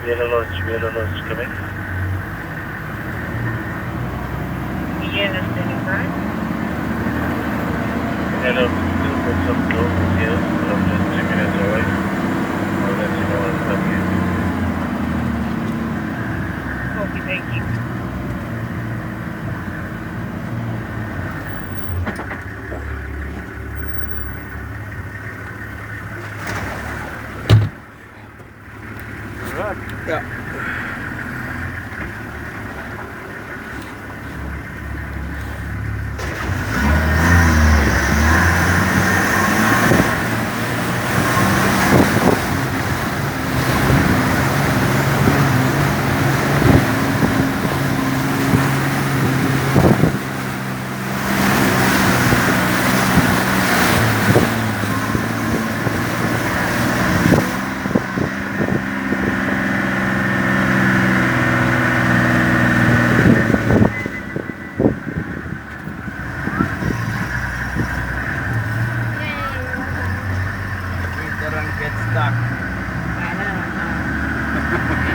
Yellow Lodge coming. Yellow standing by. Yellow still got some doors here, so I'm just 3 minutes away. I'll let you know when I'm coming. Okay, thank you. Yeah. Get stuck. I know.